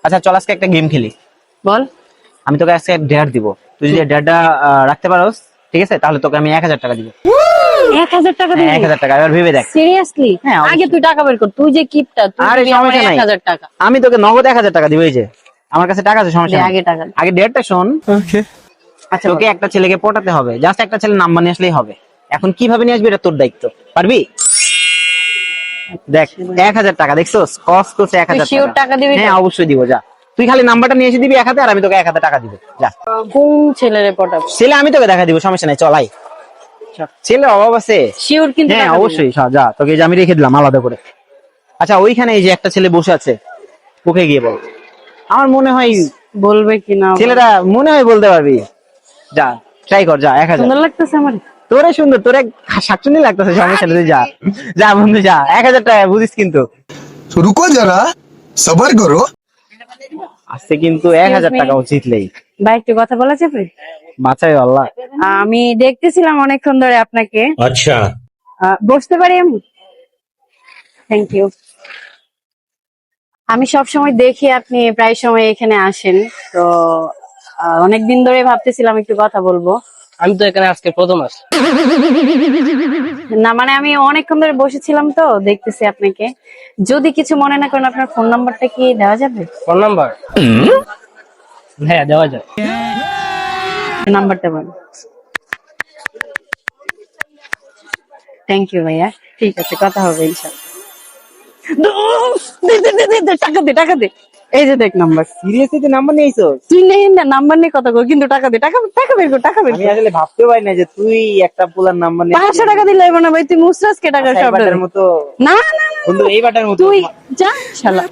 আচ্ছা চল আজকে একটা গেম খেলি। বল। আমি তোকে আজকে ডেয়ার দিব, তুই যদি ডেয়ারটা রাখতে পারোস, ঠিক আছে, তাহলে তোকে আমি 1000 টাকা দিব। 1000 টাকা দিবি? 1000 টাকা, এবার ভেবে দেখ। সিরিয়াসলি? হ্যাঁ, অবশ্যই। আগে তুই টাকা বের কর, তুই যে কিপটা, তুই আরে দিবি আমার সমস্যা নাই, 1000 টাকা। আমি তোকে নগদ 1000 টাকা দিব। এই যে আমার কাছে টাকা আছে, সমস্যা দে নাই। আগে টাকা দে। আগে ডেয়ারটা শোন। আচ্ছা তোকে বল। একটা ছেলেকে পটাতে হবে, জাস্ট একটা ছেলে নাম্বার নিয়ে আসলেই হবে। এখন কিভাবে নিয়ে আসবি এটা তোর দায়িত্ব, পারবি? দেখ 1000 টাকা, দেখছোস কস্ট করছে তুই 1000 শিওর টাকা দিবি তো? হ্যাঁ অবশ্যই দিব, যা। তুই খালি নাম্বারটা নিয়ে এসে দিবি 1000, আর আমি তোকে 1000 টাকা দিব, যা। কোন ছেলেরে পটাবো? ছেলে আমি তোকে দেখা দিব, সমস্যা নাই, চলাই। ছেলে অভাব আছে? শিওর কিন্তু হ্যাঁ টাকা দিবি? অবশ্যই, যা, তোকে এই যে আমি রেখে দিলাম আলাদা করে। আচ্ছা ওইখানে এই যে একটা ছেলে বসে আছে, ওকে গিয়ে বল। আমার মনে হয় বলবে কি না? ছেলেটা মনে হয় বলতে পারবি, যা ট্রাই কর, যা। 1000 সুন্দর লাগতেছে আমার। তোরে সুন্দর, তোরে শাকচুনি লাগতেছে, সমস্যা নেই, তুই যা। যা বন্ধু যা, 1000 টাকা বুঝিস কিন্তু। रुको जरा सबर करो। আজকে কিন্তু 1000 টাকা জিতলেই ভাই একটু কথা বলা যাবে? বাঁচাই আল্লাহ। আমি দেখতেছিলাম অনেকক্ষণ ধরে আপনাকে। अच्छा বসতে পারি আমি? Thank you. আমি সব সময় দেখি আপনি প্রায় সময় এখানে আসেন, তো অনেকদিন ধরে ভাবতেছিলাম একটু কথা বলবো। আমি তো এখানে আজকে প্রথম আসছি। না মানে আমি অনেকক্ষণ ধরে বসেছিলাম তো দেখতেছি আপনাকে। যদি কিছু মনে না করেন, আপনার ফোন নাম্বারটা কি দেওয়া যাবে? Phone number? হ্যাঁ দেওয়া যায়। নাম্বারটা বলুন। থ্যাংক ইউ ভাইয়া, ঠিক আছে, কথা হবে ইনশাআল্লাহ। টাকা দে, টাকা দে। এই যে দেখ নাম্বার। সিরিয়াসলি তুই নাম্বার নিয়েছো? তুই নেই না, নাম্বার নিয়ে কথা কর, কিন্তু টাকা দে, টাকা টাকা বের কর, টাকা বের আমি কর। আসলে ভাবতেও পারি না যে তুই একটা পোলার নাম্বার নিয়ে 500 টাকা দিলে হবে না ভাই, তুই মুসরাজকে টাকা সব এইবারটার মতো না না না, বন্ধু, এইবারটার মতো তুই যা শালা।